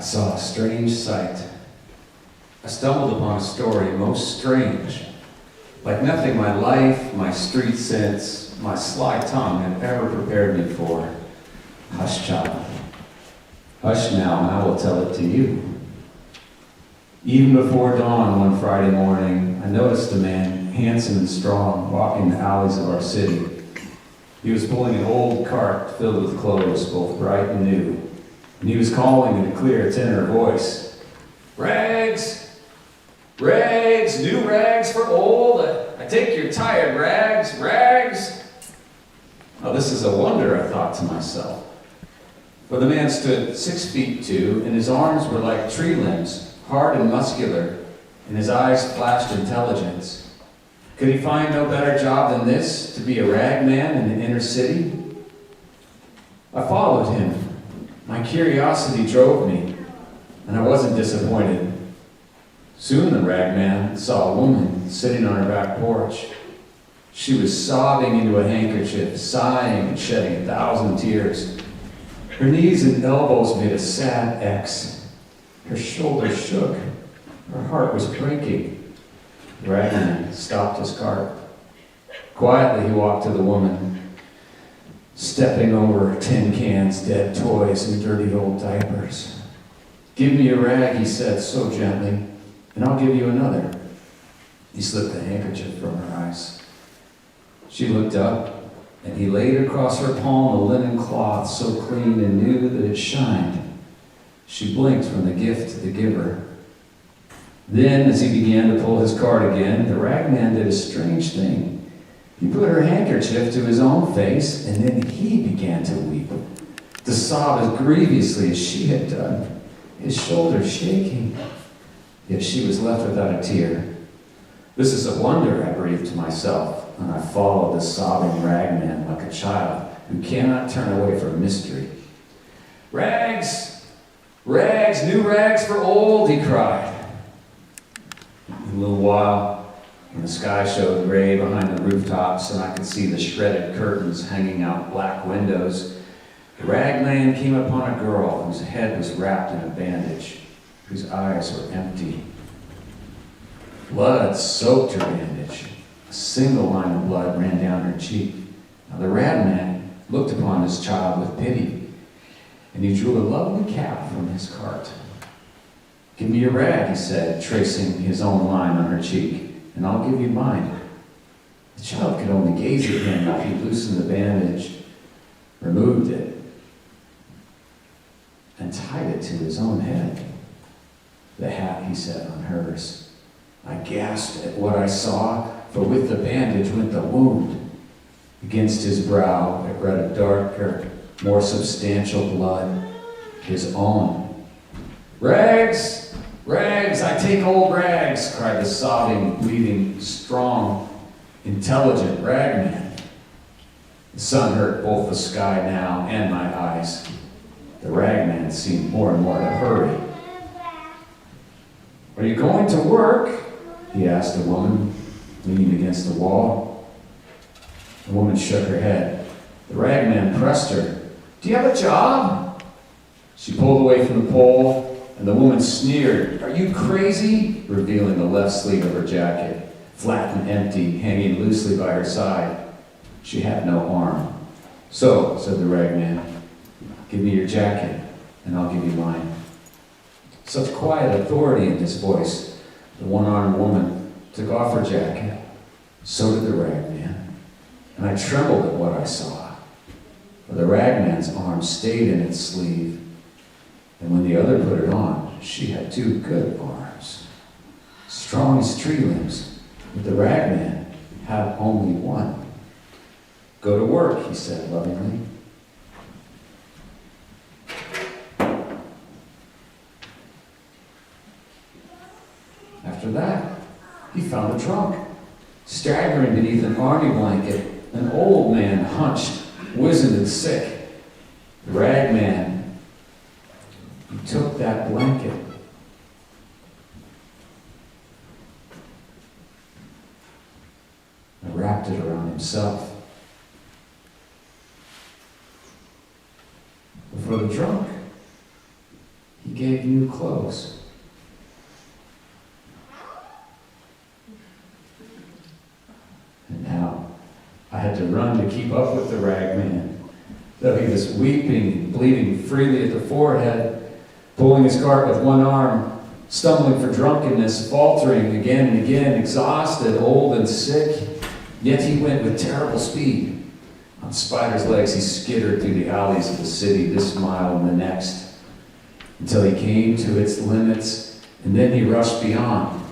saw a strange sight. I stumbled upon a story most strange, like nothing my life, my street sense, my sly tongue had ever prepared me for. Hush, child. Hush now, and I will tell it to you. Even before dawn one Friday morning, I noticed a man, handsome and strong, walking the alleys of our city. He was pulling an old cart filled with clothes, both bright and new, and he was calling in a clear tenor voice, "Rags! Rags! New rags for old! I take your tired rags! Rags!" Now this is a wonder, I thought to myself. For the man stood 6 feet 2, and his arms were like tree limbs, hard and muscular, and his eyes flashed intelligence. Could he find no better job than this, to be a rag man in the inner city? I followed him. My curiosity drove me, and I wasn't disappointed. Soon the rag man saw a woman sitting on her back porch. She was sobbing into a handkerchief, sighing and shedding 1,000 tears. Her knees and elbows made a sad X. Her shoulders shook. Her heart was breaking. The rag man stopped his cart. Quietly he walked to the woman, stepping over tin cans, dead toys, and dirty old diapers. "Give me a rag," he said so gently, "and I'll give you another." He slipped the handkerchief from her eyes. She looked up, and he laid across her palm a linen cloth so clean and new that it shined. She blinked from the gift to the giver. Then, as he began to pull his cart again, the ragman did a strange thing. He put her handkerchief to his own face, and then he began to weep, to sob as grievously as she had done, his shoulders shaking. Yet she was left without a tear. "This is a wonder," I breathed to myself, and I followed the sobbing ragman like a child who cannot turn away from mystery. "Rags! Rags! New rags for old!" he cried. In a little while, when the sky showed gray behind the rooftops and I could see the shredded curtains hanging out black windows, the ragman came upon a girl whose head was wrapped in a bandage, whose eyes were empty. Blood soaked her bandage. A single line of blood ran down her cheek. Now the ragman looked upon his child with pity, and he drew a lovely cap from his cart. "Give me your rag," he said, tracing his own line on her cheek, "and I'll give you mine." The child could only gaze at him while he loosened the bandage, removed it, and tied it to his own head. The hat he set on hers. I gasped at what I saw, for with the bandage went the wound. Against his brow it read a darker, more substantial blood, his own. "Rags! Rags! I take old rags!" cried the sobbing, bleeding, strong, intelligent ragman. The sun hurt both the sky now and my eyes. The ragman seemed more and more to hurry. "Are you going to work?" he asked the woman, leaning against the wall. The woman shook her head. The ragman pressed her. "Do you have a job?" She pulled away from the pole, and the woman sneered. "Are you crazy?" revealing the left sleeve of her jacket, flat and empty, hanging loosely by her side. She had no arm. "So," said the ragman, "give me your jacket, and I'll give you mine." Such quiet authority in his voice. The one-armed woman took off her jacket. So did the ragman. And I trembled at what I saw. For the ragman's arm stayed in its sleeve. And when the other put it on, she had 2 good arms. Strong as tree limbs, but the ragman had only one. "Go to work," he said lovingly. After that, he found a trunk. Staggering beneath an army blanket, an old man hunched, wizened and sick. The ragman, he took that blanket and wrapped it around himself. But for the drunk, he gave made new clothes. And now I had to run to keep up with the rag man, though he was weeping, bleeding freely at the forehead, pulling his cart with one arm, stumbling for drunkenness, faltering again and again, exhausted, old and sick. Yet he went with terrible speed. On spider's legs he skittered through the alleys of the city, this mile and the next, until he came to its limits, and then he rushed beyond.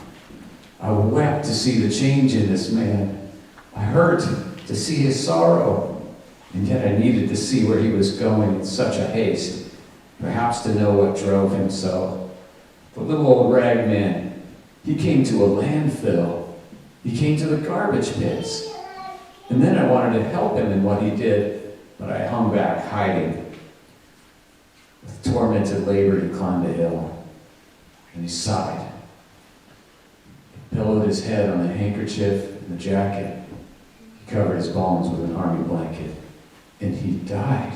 I wept to see the change in this man. I hurt to see his sorrow, and yet I needed to see where he was going in such a haste, perhaps to know what drove him so. The little old rag man, he came to a landfill. He came to the garbage pits. And then I wanted to help him in what he did, but I hung back, hiding. With tormented labor, he climbed a hill, and he sighed. He pillowed his head on the handkerchief and the jacket. He covered his bones with an army blanket, and he died.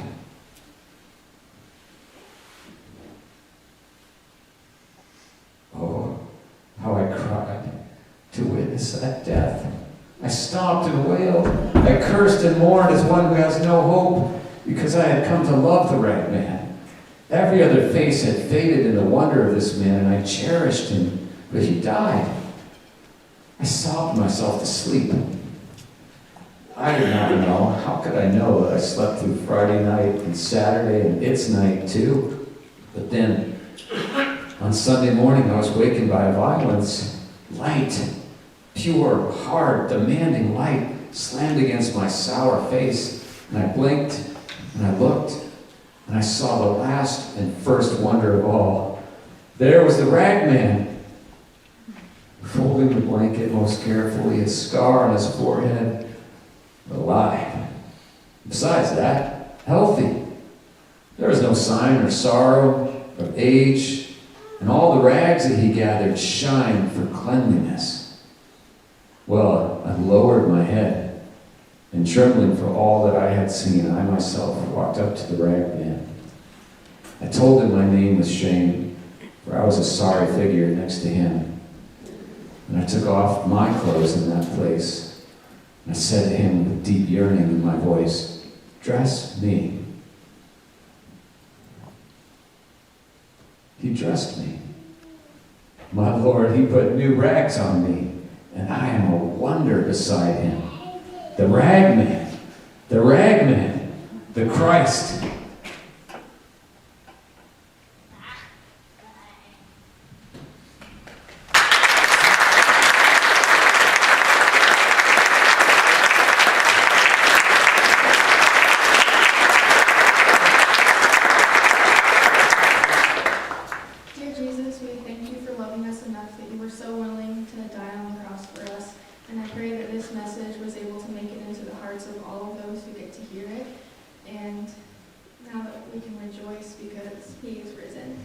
Oh, how I cried to witness that death. I stomped and wailed. I cursed and mourned as one who has no hope, because I had come to love the rag man. Every other face had faded in the wonder of this man, and I cherished him, but he died. I sobbed myself to sleep. I did not know. How could I know that I slept through Friday night and Saturday and its night too? But then, on Sunday morning, I was wakened by a violence. Light, pure, hard, demanding light slammed against my sour face, and I blinked, and I looked, and I saw the last and first wonder of all. There was the rag man, folding the blanket most carefully, his scar on his forehead, alive. Besides that, healthy. There was no sign of sorrow, of age, and all the rags that he gathered shined for cleanliness. Well, I lowered my head, and trembling for all that I had seen, I myself walked up to the rag man. I told him my name with shame, for I was a sorry figure next to him. And I took off my clothes in that place, and I said to him with deep yearning in my voice, "Dress me." He dressed me. My Lord, he put new rags on me, and I am a wonder beside him. The rag man, the Christ. And now that we can rejoice because he is risen.